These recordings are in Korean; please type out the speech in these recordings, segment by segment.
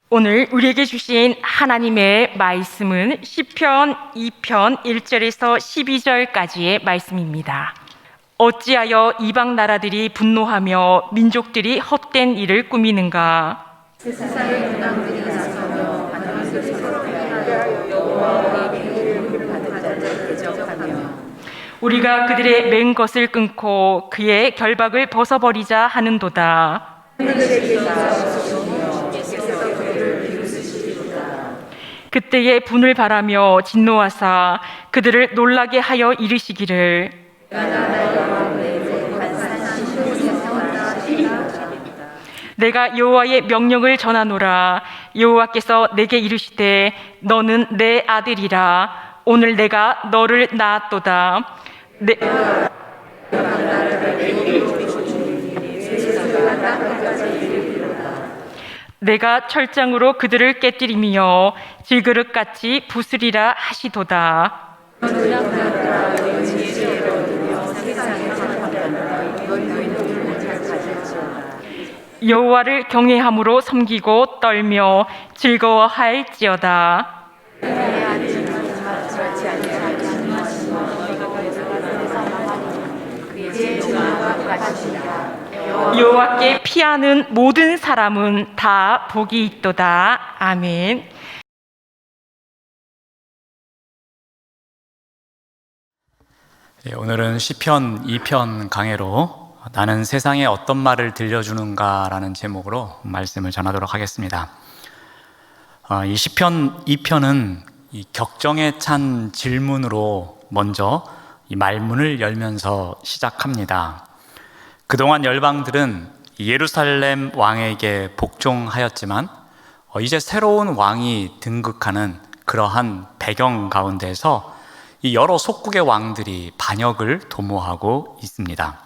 오늘 우리에게 주신 하나님의 말씀은 시편 2편 1절에서 12절까지의 말씀입니다. 어찌하여 이방 나라들이 분노하며 민족들이 헛된 일을 꾸미는가? 세상의 문왕들이 나서며 반역을 서로 행하여 여호와와 기름을 받은 자를 대적하며 우리가 그들의 맨 것을 끊고 그의 결박을 벗어버리자 하는도다. 그때에 분을 바라며 진노하사 그들을 놀라게 하여 이르시기를 내가 여호와의 명령을 전하노라. 여호와께서 내게 이르시되 너는 내 아들이라. 오늘 내가 너를 낳았도다. 내가 철장으로 그들을 깨뜨리며 질그릇같이 부수리라 하시도다. 여호와를 경외함으로 섬기고 떨며 즐거워할지어다. 여호와께 피하는 모든 사람은 다 복이 있도다. 아멘. 오늘은 시편 2편 강해로 나는 세상에 어떤 말을 들려주는가 라는 제목으로 말씀을 전하도록 하겠습니다. 이 시편 2편은 이 격정에 찬 질문으로 먼저 이 말문을 열면서 시작합니다. 그동안 열방들은 예루살렘 왕에게 복종하였지만 이제 새로운 왕이 등극하는 그러한 배경 가운데서 이 여러 속국의 왕들이 반역을 도모하고 있습니다.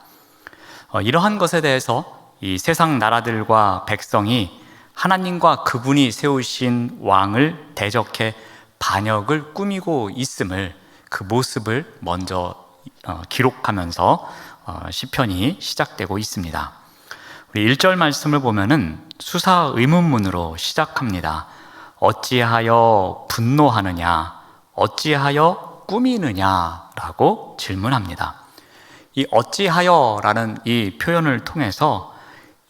이러한 것에 대해서 이 세상 나라들과 백성이 하나님과 그분이 세우신 왕을 대적해 반역을 꾸미고 있음을, 그 모습을 먼저 기록하면서 시편이 시작되고 있습니다. 우리 1절 말씀을 보면은 수사 의문문으로 시작합니다. 어찌하여 분노하느냐, 어찌하여 꾸미느냐라고 질문합니다. 이 어찌하여라는 이 표현을 통해서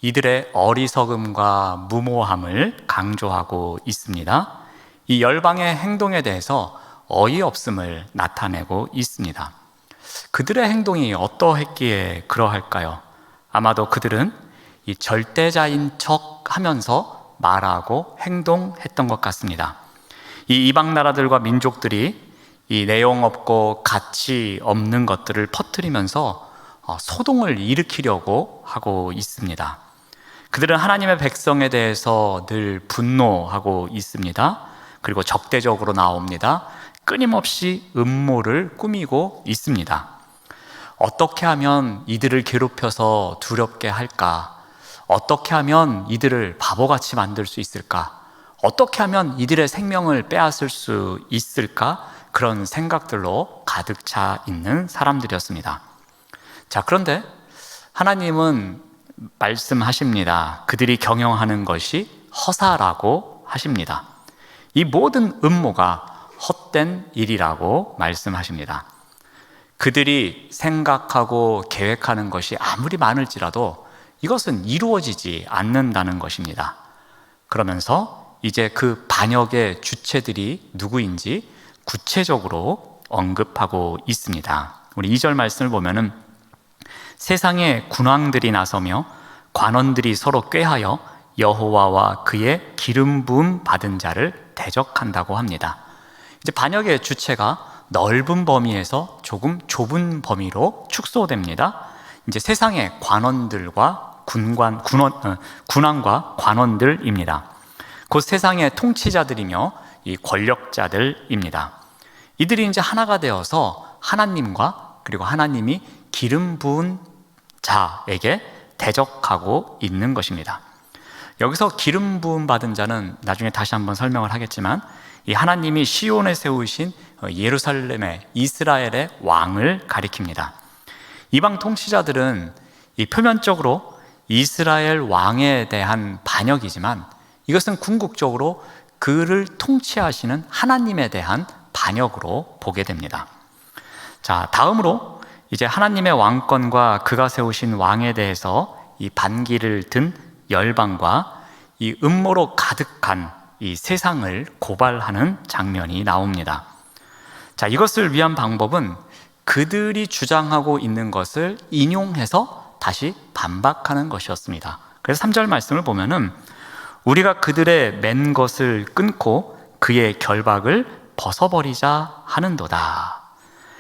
이들의 어리석음과 무모함을 강조하고 있습니다. 이 열방의 행동에 대해서 어이없음을 나타내고 있습니다. 그들의 행동이 어떠했기에 그러할까요? 아마도 그들은 이 절대자인 척 하면서 말하고 행동했던 것 같습니다. 이 이방 나라들과 민족들이 이 내용 없고 가치 없는 것들을 퍼뜨리면서 소동을 일으키려고 하고 있습니다. 그들은 하나님의 백성에 대해서 늘 분노하고 있습니다. 그리고 적대적으로 나옵니다. 끊임없이 음모를 꾸미고 있습니다. 어떻게 하면 이들을 괴롭혀서 두렵게 할까? 어떻게 하면 이들을 바보같이 만들 수 있을까? 어떻게 하면 이들의 생명을 빼앗을 수 있을까? 그런 생각들로 가득 차 있는 사람들이었습니다. 자, 그런데 하나님은 말씀하십니다. 그들이 경영하는 것이 허사라고 하십니다. 이 모든 음모가 헛된 일이라고 말씀하십니다. 그들이 생각하고 계획하는 것이 아무리 많을지라도 이것은 이루어지지 않는다는 것입니다. 그러면서 이제 그 반역의 주체들이 누구인지 구체적으로 언급하고 있습니다. 우리 2절 말씀을 보면은 세상의 군왕들이 나서며 관원들이 서로 꾀하여 여호와와 그의 기름 부음 받은 자를 대적한다고 합니다. 이제 반역의 주체가 넓은 범위에서 조금 좁은 범위로 축소됩니다. 이제 세상의 관원들과 군왕과 관원들입니다. 곧 세상의 통치자들이며 이 권력자들입니다. 이들이 이제 하나가 되어서 하나님과 그리고 하나님이 기름 부은 자에게 대적하고 있는 것입니다. 여기서 기름 부음 받은 자는 나중에 다시 한번 설명을 하겠지만 이 하나님이 시온에 세우신 예루살렘의 이스라엘의 왕을 가리킵니다. 이방 통치자들은 이 표면적으로 이스라엘 왕에 대한 반역이지만 이것은 궁극적으로 그를 통치하시는 하나님에 대한 반역으로 보게 됩니다. 자, 다음으로 이제 하나님의 왕권과 그가 세우신 왕에 대해서 이 반기를 든 열방과 이 음모로 가득한 이 세상을 고발하는 장면이 나옵니다. 자, 이것을 위한 방법은 그들이 주장하고 있는 것을 인용해서 다시 반박하는 것이었습니다. 그래서 3절 말씀을 보면은 우리가 그들의 맨 것을 끊고 그의 결박을 벗어버리자 하는도다.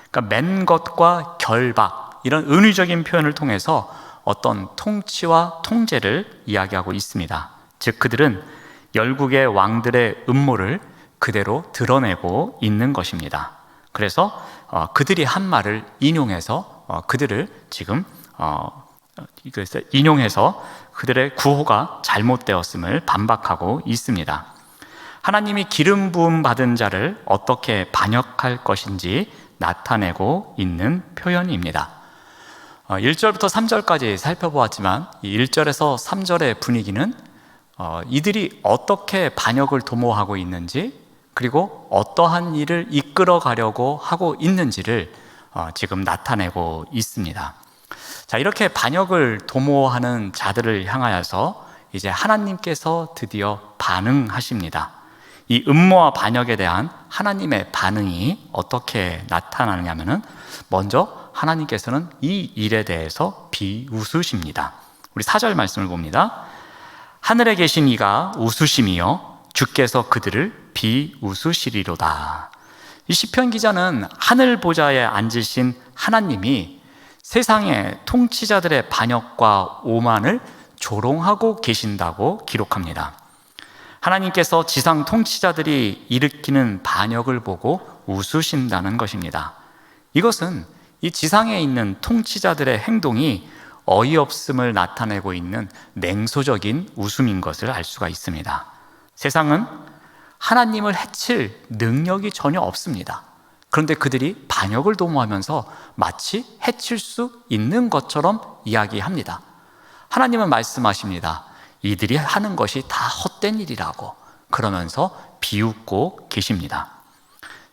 그러니까 맨 것과 결박, 이런 은유적인 표현을 통해서 어떤 통치와 통제를 이야기하고 있습니다. 즉 그들은 열국의 왕들의 음모를 그대로 드러내고 있는 것입니다. 그래서 그들이 한 말을 인용해서 그들을 지금 인용해서 그들의 구호가 잘못되었음을 반박하고 있습니다. 하나님이 기름 부음 받은 자를 어떻게 반역할 것인지 나타내고 있는 표현입니다. 1절부터 3절까지 살펴보았지만 1절에서 3절의 분위기는 이들이 어떻게 반역을 도모하고 있는지, 그리고 어떠한 일을 이끌어 가려고 하고 있는지를 지금 나타내고 있습니다. 자, 이렇게 반역을 도모하는 자들을 향하여서 이제 하나님께서 드디어 반응하십니다. 이 음모와 반역에 대한 하나님의 반응이 어떻게 나타나느냐면은 먼저 하나님께서는 이 일에 대해서 비웃으십니다. 우리 4절 말씀을 봅니다. 하늘에 계신 이가 웃으심이여 주께서 그들을 비웃으시리로다. 이 시편 기자는 하늘 보좌에 앉으신 하나님이 세상의 통치자들의 반역과 오만을 조롱하고 계신다고 기록합니다. 하나님께서 지상 통치자들이 일으키는 반역을 보고 웃으신다는 것입니다. 이것은 이 지상에 있는 통치자들의 행동이 어이없음을 나타내고 있는 냉소적인 웃음인 것을 알 수가 있습니다. 세상은 하나님을 해칠 능력이 전혀 없습니다. 그런데 그들이 반역을 도모하면서 마치 해칠 수 있는 것처럼 이야기합니다. 하나님은 말씀하십니다. 이들이 하는 것이 다 헛된 일이라고. 그러면서 비웃고 계십니다.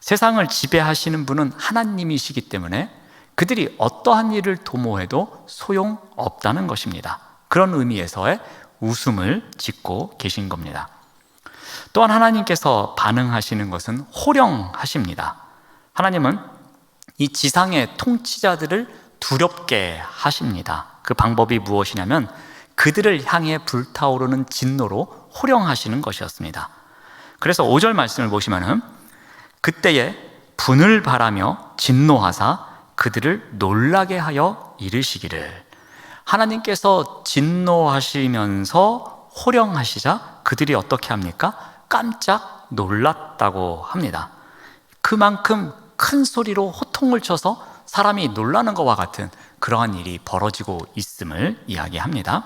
세상을 지배하시는 분은 하나님이시기 때문에 그들이 어떠한 일을 도모해도 소용없다는 것입니다. 그런 의미에서의 웃음을 짓고 계신 겁니다. 또한 하나님께서 반응하시는 것은 호령하십니다. 하나님은 이 지상의 통치자들을 두렵게 하십니다. 그 방법이 무엇이냐면 그들을 향해 불타오르는 진노로 호령하시는 것이었습니다. 그래서 5절 말씀을 보시면은 그때에 분을 바라며 진노하사 그들을 놀라게 하여 이르시기를. 하나님께서 진노하시면서 호령하시자 그들이 어떻게 합니까? 깜짝 놀랐다고 합니다. 그만큼 큰 소리로 호통을 쳐서 사람이 놀라는 것과 같은 그러한 일이 벌어지고 있음을 이야기합니다.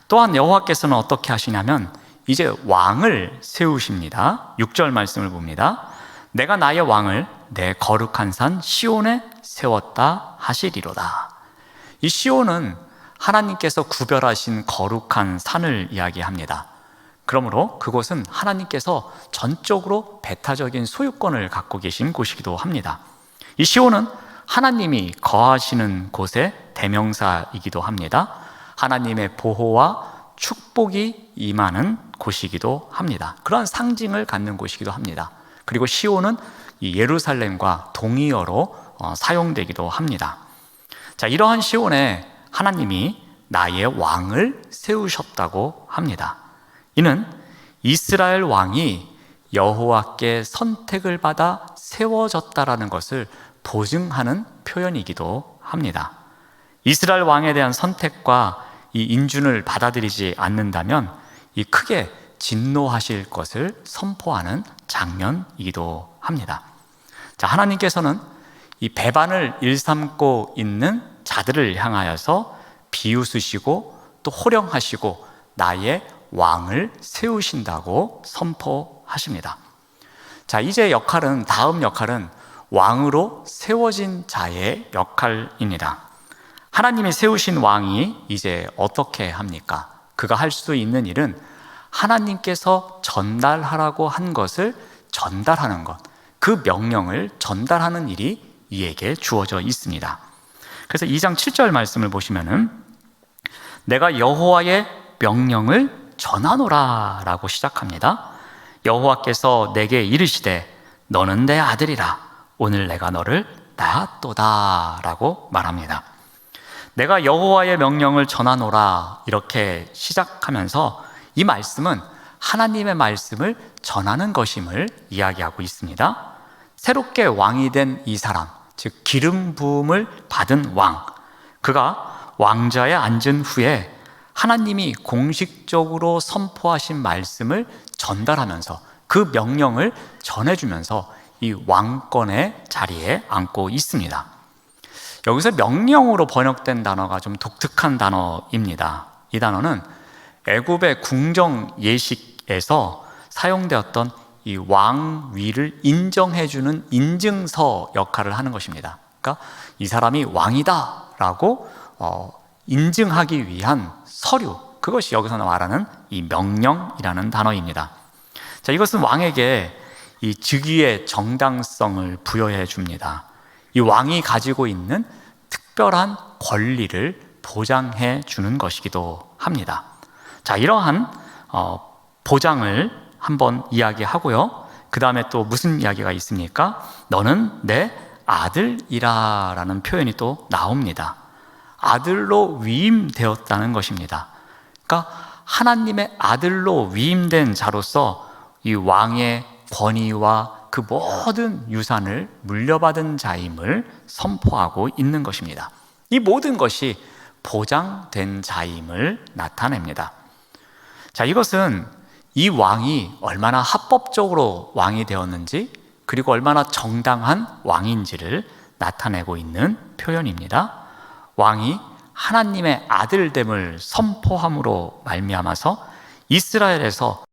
또한 여호와께서는 어떻게 하시냐면 이제 왕을 세우십니다. 6절 말씀을 봅니다. 내가 나의 왕을 내 거룩한 산 시온에 세웠다 하시리로다. 이 시온은 하나님께서 구별하신 거룩한 산을 이야기합니다. 그러므로 그곳은 하나님께서 전적으로 배타적인 소유권을 갖고 계신 곳이기도 합니다. 이 시온은 하나님이 거하시는 곳의 대명사이기도 합니다. 하나님의 보호와 축복이 임하는 곳이기도 합니다. 그런 상징을 갖는 곳이기도 합니다. 그리고 시온은 이 예루살렘과 동의어로 사용되기도 합니다. 자, 이러한 시온에 하나님이 나의 왕을 세우셨다고 합니다. 이는 이스라엘 왕이 여호와께 선택을 받아 세워졌다라는 것을 보증하는 표현이기도 합니다. 이스라엘 왕에 대한 선택과 이 인준을 받아들이지 않는다면 이 크게 진노하실 것을 선포하는 장면이기도 합니다. 자, 하나님께서는 이 배반을 일삼고 있는 자들을 향하여서 비웃으시고 또 호령하시고 나의 왕을 세우신다고 선포하십니다. 자, 이제 다음 역할은 왕으로 세워진 자의 역할입니다. 하나님이 세우신 왕이 이제 어떻게 합니까? 그가 할 수 있는 일은 하나님께서 전달하라고 한 것을 전달하는 것, 그 명령을 전달하는 일이 이에게 주어져 있습니다. 그래서 2장 7절 말씀을 보시면은 내가 여호와의 명령을 전하노라 라고 시작합니다. 여호와께서 내게 이르시되 너는 내 아들이라 오늘 내가 너를 낳았도다 라고 말합니다. 내가 여호와의 명령을 전하노라 이렇게 시작하면서 이 말씀은 하나님의 말씀을 전하는 것임을 이야기하고 있습니다. 새롭게 왕이 된 이 사람, 즉 기름 부음을 받은 왕, 그가 왕좌에 앉은 후에 하나님이 공식적으로 선포하신 말씀을 전달하면서 그 명령을 전해주면서 이 왕권의 자리에 앉고 있습니다. 여기서 명령으로 번역된 단어가 좀 독특한 단어입니다. 이 단어는 애굽의 궁정 예식에서 사용되었던 이 왕위를 인정해주는 인증서 역할을 하는 것입니다. 그러니까 이 사람이 왕이다 라고 인증하기 위한 서류, 그것이 여기서 말하는 이 명령이라는 단어입니다. 자, 이것은 왕에게 이 즉위의 정당성을 부여해 줍니다. 이 왕이 가지고 있는 특별한 권리를 보장해 주는 것이기도 합니다. 자, 이러한 보장을 한번 이야기하고요. 그 다음에 또 무슨 이야기가 있습니까? 너는 내 아들이라 라는 표현이 또 나옵니다. 아들로 위임되었다는 것입니다. 그러니까 하나님의 아들로 위임된 자로서 이 왕의 권위와 그 모든 유산을 물려받은 자임을 선포하고 있는 것입니다. 이 모든 것이 보장된 자임을 나타냅니다. 자, 이것은 이 왕이 얼마나 합법적으로 왕이 되었는지, 그리고 얼마나 정당한 왕인지를 나타내고 있는 표현입니다. 왕이 하나님의 아들됨을 선포함으로 말미암아서 이스라엘에서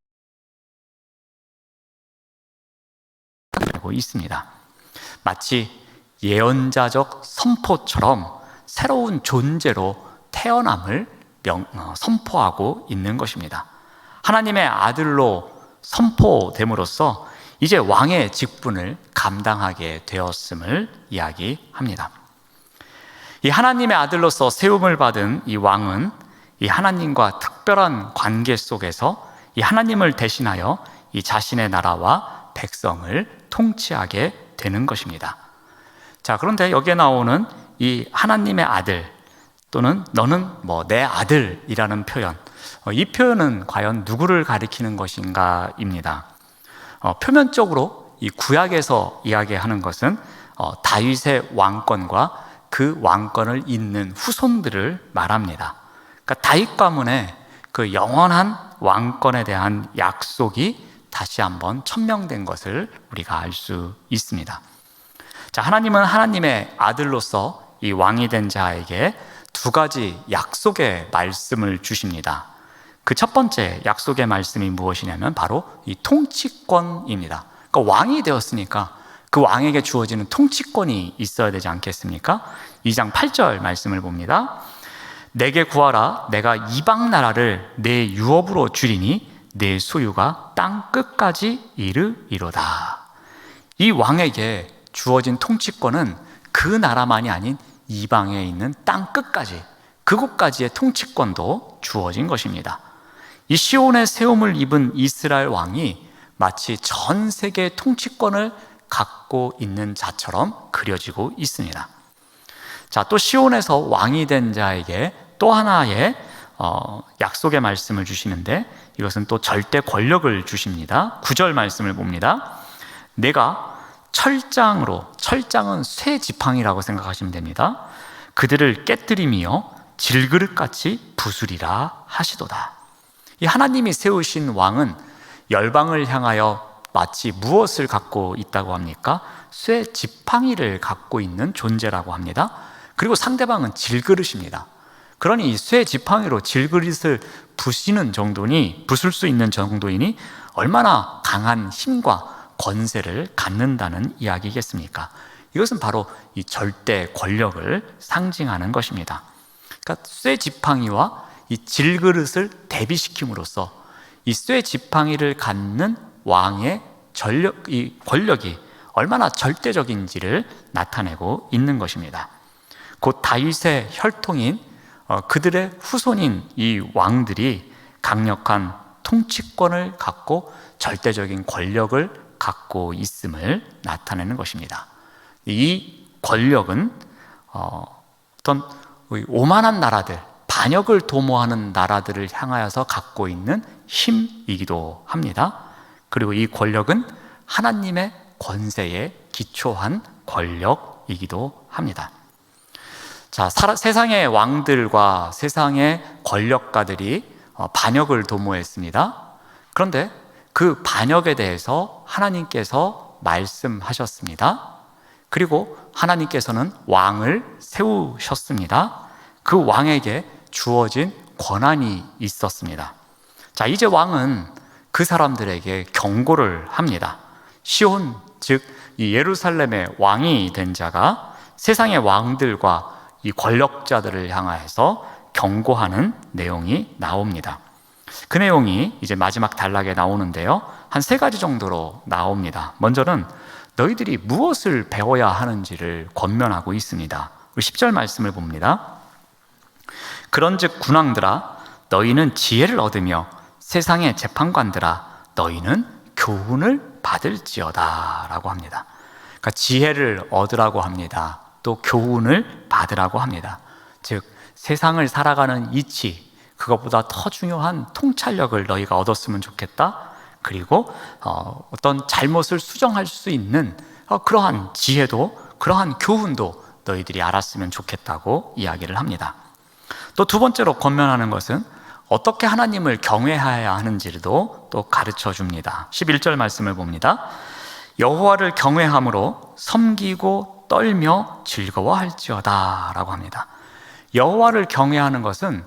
되고 있습니다. 마치 예언자적 선포처럼 새로운 존재로 태어남을 선포하고 있는 것입니다. 하나님의 아들로 선포됨으로써 이제 왕의 직분을 감당하게 되었음을 이야기합니다. 이 하나님의 아들로서 세움을 받은 이 왕은 이 하나님과 특별한 관계 속에서 이 하나님을 대신하여 이 자신의 나라와 백성을 통치하게 되는 것입니다. 자, 그런데 여기에 나오는 이 하나님의 아들 또는 너는 내 아들이라는 표현, 이 표현은 과연 누구를 가리키는 것인가입니다. 표면적으로 이 구약에서 이야기하는 것은 다윗의 왕권과 그 왕권을 잇는 후손들을 말합니다. 그러니까 다윗 가문의 그 영원한 왕권에 대한 약속이 다시 한번 천명된 것을 우리가 알 수 있습니다. 자, 하나님은 하나님의 아들로서 이 왕이 된 자에게 두 가지 약속의 말씀을 주십니다. 그 첫 번째 약속의 말씀이 무엇이냐면 바로 이 통치권입니다. 그러니까 왕이 되었으니까 그 왕에게 주어지는 통치권이 있어야 되지 않겠습니까? 2장 8절 말씀을 봅니다. 내게 구하라. 내가 이방 나라를 내 유업으로 주리니 내 소유가 땅 끝까지 이르리로다. 이 왕에게 주어진 통치권은 그 나라만이 아닌 이방에 있는 땅 끝까지, 그곳까지의 통치권도 주어진 것입니다. 이 시온의 세움을 입은 이스라엘 왕이 마치 전 세계의 통치권을 갖고 있는 자처럼 그려지고 있습니다. 자, 또 시온에서 왕이 된 자에게 또 하나의 약속의 말씀을 주시는데 이것은 또 절대 권력을 주십니다. 9절 말씀을 봅니다. 내가 철장은 쇠 지팡이라고 생각하시면 됩니다. 그들을 깨뜨리며 질그릇같이 부수리라 하시도다. 이 하나님이 세우신 왕은 열방을 향하여 마치 무엇을 갖고 있다고 합니까? 쇠 지팡이를 갖고 있는 존재라고 합니다. 그리고 상대방은 질그릇입니다. 그러니 이 쇠 지팡이로 질그릇을 부술 수 있는 정도이니 얼마나 강한 힘과 권세를 갖는다는 이야기겠습니까? 이것은 바로 이 절대 권력을 상징하는 것입니다. 그러니까 쇠 지팡이와 이 질그릇을 대비시킴으로써 이 쇠 지팡이를 갖는 왕의 이 권력이 얼마나 절대적인지를 나타내고 있는 것입니다. 곧 다윗의 혈통인 그들의 후손인 이 왕들이 강력한 통치권을 갖고 절대적인 권력을 갖고 있음을 나타내는 것입니다. 이 권력은 어떤 오만한 나라들, 반역을 도모하는 나라들을 향하여서 갖고 있는 힘이기도 합니다. 그리고 이 권력은 하나님의 권세에 기초한 권력이기도 합니다. 자, 세상의 왕들과 세상의 권력가들이 반역을 도모했습니다. 그런데 그 반역에 대해서 하나님께서 말씀하셨습니다. 그리고 하나님께서는 왕을 세우셨습니다. 그 왕에게 주어진 권한이 있었습니다. 자, 이제 왕은 그 사람들에게 경고를 합니다. 시온, 즉 이 예루살렘의 왕이 된 자가 세상의 왕들과 이 권력자들을 향하여서 경고하는 내용이 나옵니다. 그 내용이 이제 마지막 단락에 나오는데요, 한 3가지 정도로 나옵니다. 먼저는 너희들이 무엇을 배워야 하는지를 권면하고 있습니다. 10절 말씀을 봅니다. 그런즉 군왕들아, 너희는 지혜를 얻으며 세상의 재판관들아, 너희는 교훈을 받을지어다 라고 합니다. 그러니까 지혜를 얻으라고 합니다. 또 교훈을 받으라고 합니다. 즉 세상을 살아가는 이치, 그것보다 더 중요한 통찰력을 너희가 얻었으면 좋겠다. 그리고 어떤 잘못을 수정할 수 있는 그러한 지혜도, 그러한 교훈도 너희들이 알았으면 좋겠다고 이야기를 합니다. 또 2번째로 권면하는 것은 어떻게 하나님을 경외해야 하는지도 또 가르쳐 줍니다. 11절 말씀을 봅니다. 여호와를 경외함으로 섬기고 떨며 즐거워할지어다 라고 합니다. 여호와를 경외하는 것은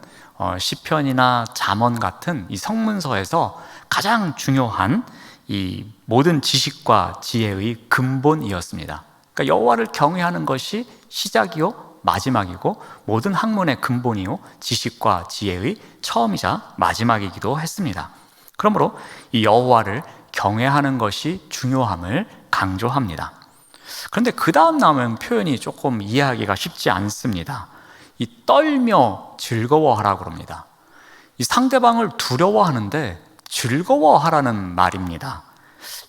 시편이나 잠언 같은 이 성문서에서 가장 중요한 이 모든 지식과 지혜의 근본이었습니다. 그러니까 여호와를 경외하는 것이 시작이요 마지막이고 모든 학문의 근본이요 지식과 지혜의 처음이자 마지막이기도 했습니다. 그러므로 이 여호와를 경외하는 것이 중요함을 강조합니다. 그런데 그 다음 나오는 표현이 조금 이해하기가 쉽지 않습니다. 이 떨며 즐거워하라고 합니다. 이 상대방을 두려워하는데 즐거워하라는 말입니다.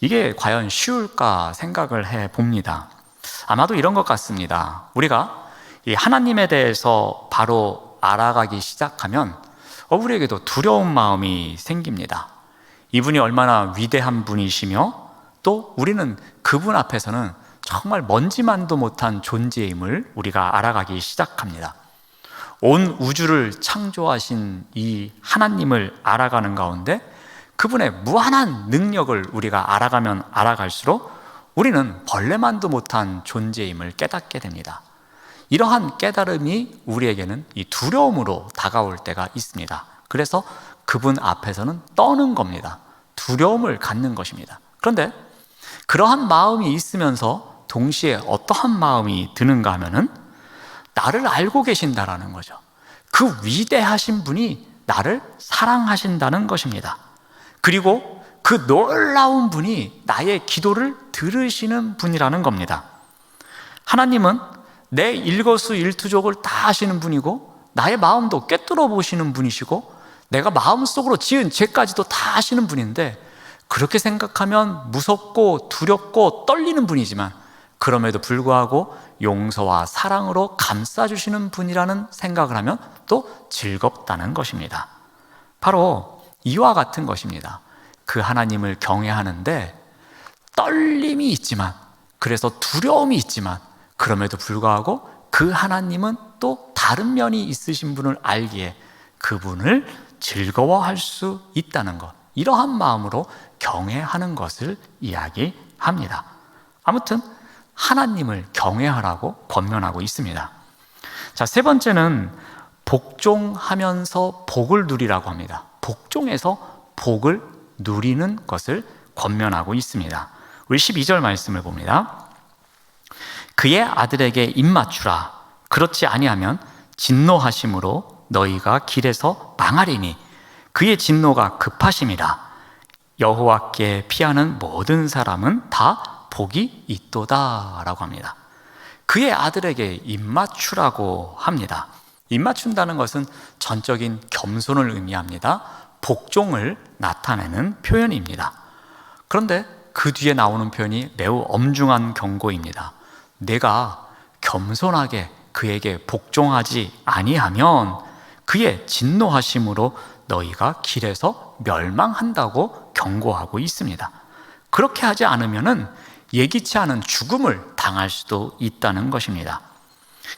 이게 과연 쉬울까 생각을 해봅니다. 아마도 이런 것 같습니다. 우리가 이 하나님에 대해서 바로 알아가기 시작하면 우리에게도 두려운 마음이 생깁니다. 이분이 얼마나 위대한 분이시며 또 우리는 그분 앞에서는 정말 먼지만도 못한 존재임을 우리가 알아가기 시작합니다. 온 우주를 창조하신 이 하나님을 알아가는 가운데 그분의 무한한 능력을 우리가 알아가면 알아갈수록 우리는 벌레만도 못한 존재임을 깨닫게 됩니다. 이러한 깨달음이 우리에게는 이 두려움으로 다가올 때가 있습니다. 그래서 그분 앞에서는 떠는 겁니다. 두려움을 갖는 것입니다. 그런데 그러한 마음이 있으면서 동시에 어떠한 마음이 드는가 하면은 나를 알고 계신다라는 거죠. 그 위대하신 분이 나를 사랑하신다는 것입니다. 그리고 그 놀라운 분이 나의 기도를 들으시는 분이라는 겁니다. 하나님은 내 일거수일투족을 다 아시는 분이고 나의 마음도 꿰뚫어 보시는 분이시고 내가 마음속으로 지은 죄까지도 다 아시는 분인데 그렇게 생각하면 무섭고 두렵고 떨리는 분이지만 그럼에도 불구하고 용서와 사랑으로 감싸주시는 분이라는 생각을 하면 또 즐겁다는 것입니다. 바로 이와 같은 것입니다. 그 하나님을 경외하는데 떨림이 있지만, 그래서 두려움이 있지만 그럼에도 불구하고 그 하나님은 또 다른 면이 있으신 분을 알기에 그분을 즐거워할 수 있다는 것, 이러한 마음으로 경외하는 것을 이야기합니다. 아무튼 하나님을 경외하라고 권면하고 있습니다. 자, 3번째는 복종하면서 복을 누리라고 합니다. 복종해서 복을 누리는 것을 권면하고 있습니다. 우리 12절 말씀을 봅니다. 그의 아들에게 입맞추라. 그렇지 아니하면 진노하심으로 너희가 길에서 망하리니 그의 진노가 급하심이라. 여호와께 피하는 모든 사람은 다 복이 있도다라고 합니다. 그의 아들에게 입맞추라고 합니다. 입맞춘다는 것은 전적인 겸손을 의미합니다. 복종을 나타내는 표현입니다. 그런데 그 뒤에 나오는 표현이 매우 엄중한 경고입니다. 내가 겸손하게 그에게 복종하지 아니하면 그의 진노하심으로 너희가 길에서 멸망한다고 경고하고 있습니다. 그렇게 하지 않으면은 예기치 않은 죽음을 당할 수도 있다는 것입니다.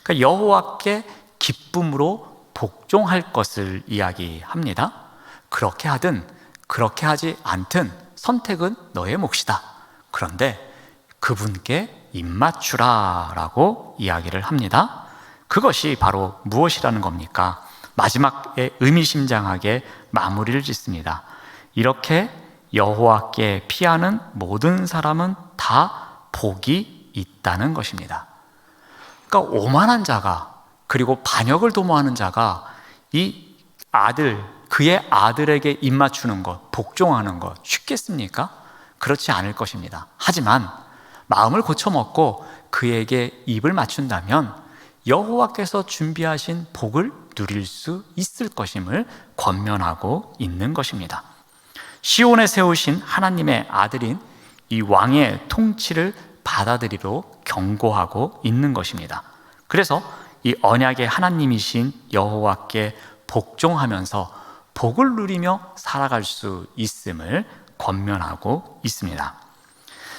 그러니까 여호와께 기쁨으로 복종할 것을 이야기합니다. 그렇게 하든 그렇게 하지 않든 선택은 너의 몫이다. 그런데 그분께 입맞추라라고 이야기를 합니다. 그것이 바로 무엇이라는 겁니까? 마지막에 의미심장하게 마무리를 짓습니다. 이렇게 여호와께 피하는 모든 사람은 다 복이 있다는 것입니다. 그러니까 오만한 자가, 그리고 반역을 도모하는 자가 이 아들, 그의 아들에게 입맞추는 것, 복종하는 것 쉽겠습니까? 그렇지 않을 것입니다. 하지만 마음을 고쳐먹고 그에게 입을 맞춘다면 여호와께서 준비하신 복을 누릴 수 있을 것임을 권면하고 있는 것입니다. 시온에 세우신 하나님의 아들인 이 왕의 통치를 받아들이도록 경고하고 있는 것입니다. 그래서 이 언약의 하나님이신 여호와께 복종하면서 복을 누리며 살아갈 수 있음을 권면하고 있습니다.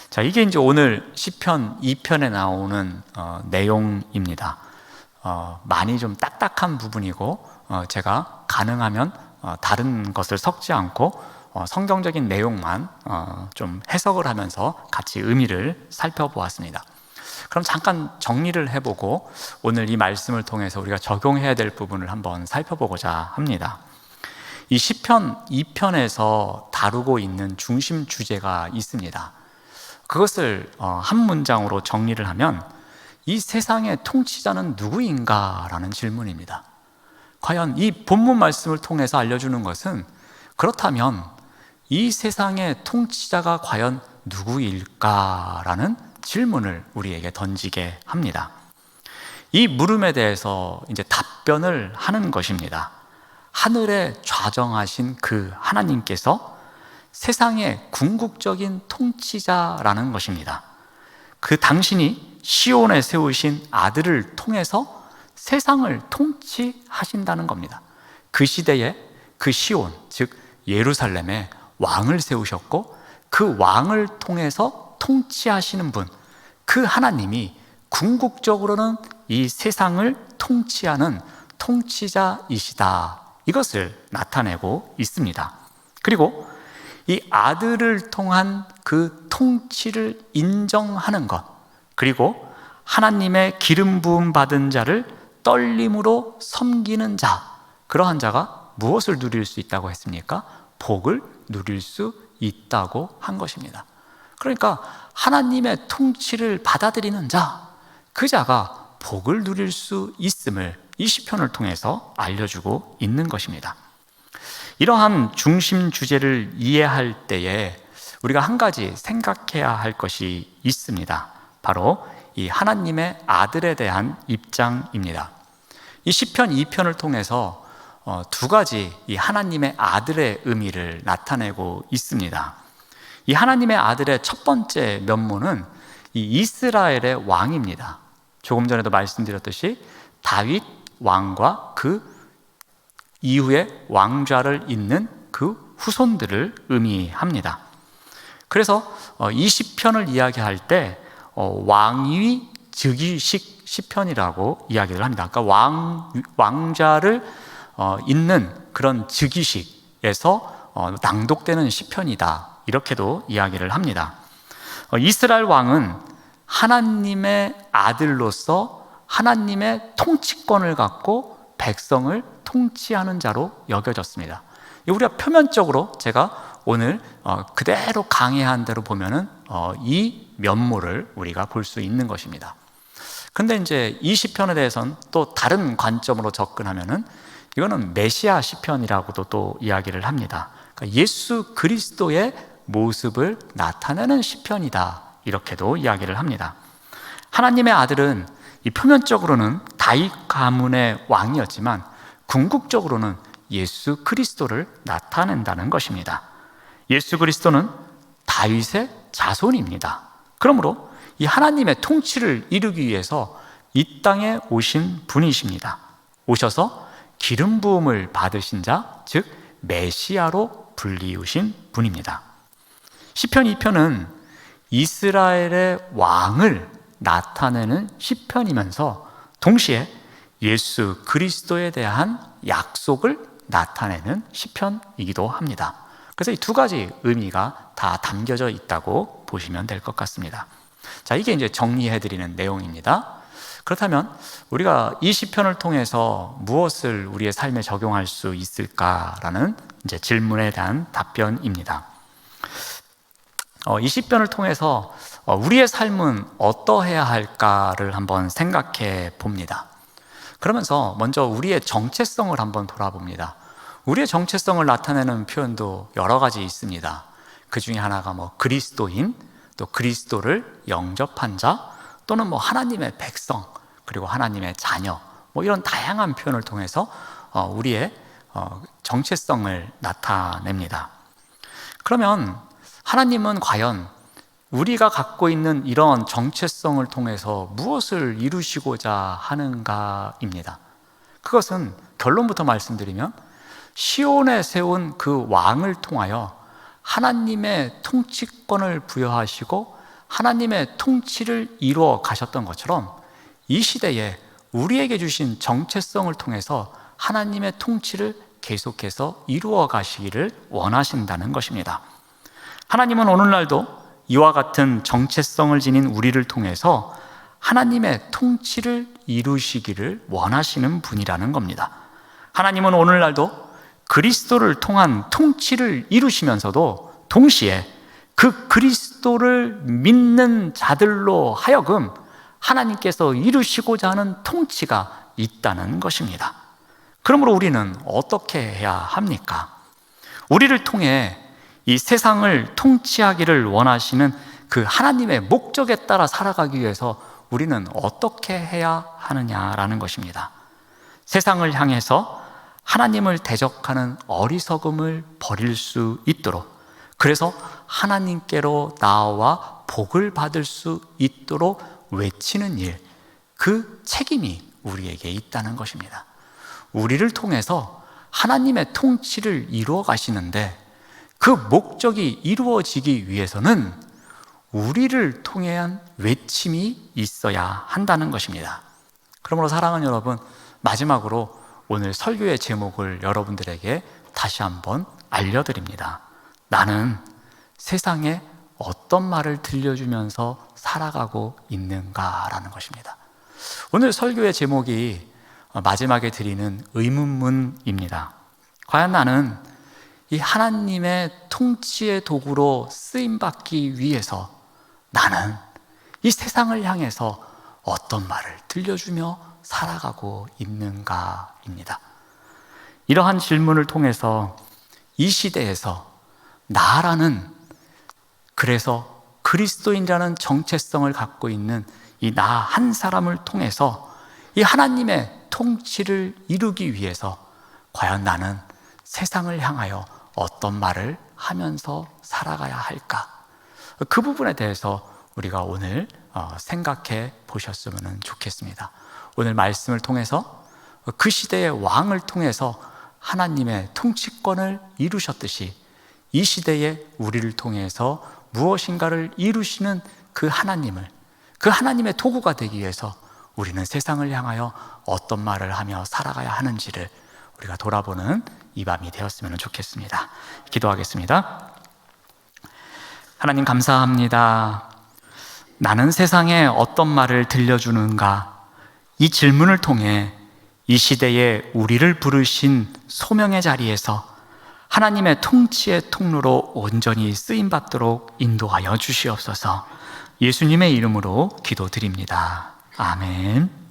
자, 이게 이제 오늘 시편 2편에 나오는 내용입니다. 많이 좀 딱딱한 부분이고 제가 가능하면 다른 것을 섞지 않고 성경적인 내용만 좀 해석을 하면서 같이 의미를 살펴보았습니다. 그럼 잠깐 정리를 해보고 오늘 이 말씀을 통해서 우리가 적용해야 될 부분을 한번 살펴보고자 합니다. 이 시편 2편에서 다루고 있는 중심 주제가 있습니다. 그것을 한 문장으로 정리를 하면 이 세상의 통치자는 누구인가? 라는 질문입니다. 과연 이 본문 말씀을 통해서 알려주는 것은 그렇다면 이 세상의 통치자가 과연 누구일까? 라는 질문을 우리에게 던지게 합니다. 이 물음에 대해서 이제 답변을 하는 것입니다. 하늘에 좌정하신 그 하나님께서 세상의 궁극적인 통치자라는 것입니다. 그 당신이 시온에 세우신 아들을 통해서 세상을 통치하신다는 겁니다. 그 시대에 그 시온, 즉 예루살렘에 왕을 세우셨고 그 왕을 통해서 통치하시는 분, 그 하나님이 궁극적으로는 이 세상을 통치하는 통치자이시다. 이것을 나타내고 있습니다. 그리고 이 아들을 통한 그 통치를 인정하는 것, 그리고 하나님의 기름 부음 받은 자를 떨림으로 섬기는 자, 그러한 자가 무엇을 누릴 수 있다고 했습니까? 복을 누릴 수 있다고 한 것입니다. 그러니까 하나님의 통치를 받아들이는 자, 그 자가 복을 누릴 수 있음을 이 시편을 통해서 알려주고 있는 것입니다. 이러한 중심 주제를 이해할 때에 우리가 한 가지 생각해야 할 것이 있습니다. 바로 이 하나님의 아들에 대한 입장입니다. 이 시편 2편을 통해서 두 가지 이 하나님의 아들의 의미를 나타내고 있습니다. 이 하나님의 아들의 첫 번째 면모는 이 이스라엘의 왕입니다. 조금 전에도 말씀드렸듯이 다윗 왕과 그 이후에 왕좌를 잇는 그 후손들을 의미합니다. 그래서 이 시편을 이야기할 때 왕위 즉위식 시편이라고 이야기를 합니다. 그러니까 왕좌를 잇는 그런 즉위식에서 낭독되는 시편이다, 이렇게도 이야기를 합니다. 이스라엘 왕은 하나님의 아들로서 하나님의 통치권을 갖고 백성을 통치하는 자로 여겨졌습니다. 우리가 표면적으로 제가 오늘 그대로 강의한 대로 보면은 이 면모를 우리가 볼 수 있는 것입니다. 그런데 이제 이 시편에 대해서는 또 다른 관점으로 접근하면은 이거는 메시아 시편이라고도 또 이야기를 합니다. 그러니까 예수 그리스도의 모습을 나타내는 시편이다, 이렇게도 이야기를 합니다. 하나님의 아들은 이 표면적으로는 다윗 가문의 왕이었지만 궁극적으로는 예수 그리스도를 나타낸다는 것입니다. 예수 그리스도는 다윗의 자손입니다. 그러므로 이 하나님의 통치를 이루기 위해서 이 땅에 오신 분이십니다. 오셔서 기름 부음을 받으신 자, 즉 메시아로 불리우신 분입니다. 시편 2편은 이스라엘의 왕을 나타내는 시편이면서 동시에 예수 그리스도에 대한 약속을 나타내는 시편이기도 합니다. 그래서 이 두 가지 의미가 다 담겨져 있다고 보시면 될 것 같습니다. 자, 이게 이제 정리해드리는 내용입니다. 그렇다면 우리가 이 시편을 통해서 무엇을 우리의 삶에 적용할 수 있을까라는 이제 질문에 대한 답변입니다. 이 시편을 통해서 우리의 삶은 어떠해야 할까를 한번 생각해 봅니다. 그러면서 먼저 우리의 정체성을 한번 돌아봅니다. 우리의 정체성을 나타내는 표현도 여러 가지 있습니다. 그 중에 하나가 그리스도인, 또 그리스도를 영접한 자, 또는 하나님의 백성, 그리고 하나님의 자녀, 이런 다양한 표현을 통해서 우리의 정체성을 나타냅니다. 그러면 하나님은 과연 우리가 갖고 있는 이런 정체성을 통해서 무엇을 이루시고자 하는가입니다. 그것은 결론부터 말씀드리면 시온에 세운 그 왕을 통하여 하나님의 통치권을 부여하시고 하나님의 통치를 이루어 가셨던 것처럼 이 시대에 우리에게 주신 정체성을 통해서 하나님의 통치를 계속해서 이루어 가시기를 원하신다는 것입니다. 하나님은 오늘날도 이와 같은 정체성을 지닌 우리를 통해서 하나님의 통치를 이루시기를 원하시는 분이라는 겁니다. 하나님은 오늘날도 그리스도를 통한 통치를 이루시면서도 동시에 그 그리스도를 믿는 자들로 하여금 하나님께서 이루시고자 하는 통치가 있다는 것입니다. 그러므로 우리는 어떻게 해야 합니까? 우리를 통해 이 세상을 통치하기를 원하시는 그 하나님의 목적에 따라 살아가기 위해서 우리는 어떻게 해야 하느냐라는 것입니다. 세상을 향해서 하나님을 대적하는 어리석음을 버릴 수 있도록, 그래서 하나님께로 나아와 복을 받을 수 있도록 외치는 일, 그 책임이 우리에게 있다는 것입니다. 우리를 통해서 하나님의 통치를 이루어 가시는데 그 목적이 이루어지기 위해서는 우리를 통한 외침이 있어야 한다는 것입니다. 그러므로 사랑하는 여러분, 마지막으로 오늘 설교의 제목을 여러분들에게 다시 한번 알려드립니다. 나는 세상에 어떤 말을 들려주면서 살아가고 있는가라는 것입니다. 오늘 설교의 제목이 마지막에 드리는 의문문입니다. 과연 나는 이 하나님의 통치의 도구로 쓰임받기 위해서 나는 이 세상을 향해서 어떤 말을 들려주며 살아가고 있는가입니다. 이러한 질문을 통해서 이 시대에서 나라는, 그래서 그리스도인이라는 정체성을 갖고 있는 이 나 한 사람을 통해서 이 하나님의 통치를 이루기 위해서 과연 나는 세상을 향하여 어떤 말을 하면서 살아가야 할까? 그 부분에 대해서 우리가 오늘 생각해 보셨으면 좋겠습니다. 오늘 말씀을 통해서 그 시대의 왕을 통해서 하나님의 통치권을 이루셨듯이 이 시대에 우리를 통해서 무엇인가를 이루시는 그 하나님을, 그 하나님의 도구가 되기 위해서 우리는 세상을 향하여 어떤 말을 하며 살아가야 하는지를 우리가 돌아보는 이 밤이 되었으면 좋겠습니다. 기도하겠습니다. 하나님 감사합니다. 나는 세상에 어떤 말을 들려주는가? 이 질문을 통해 이 시대에 우리를 부르신 소명의 자리에서 하나님의 통치의 통로로 온전히 쓰임받도록 인도하여 주시옵소서. 예수님의 이름으로 기도드립니다. 아멘.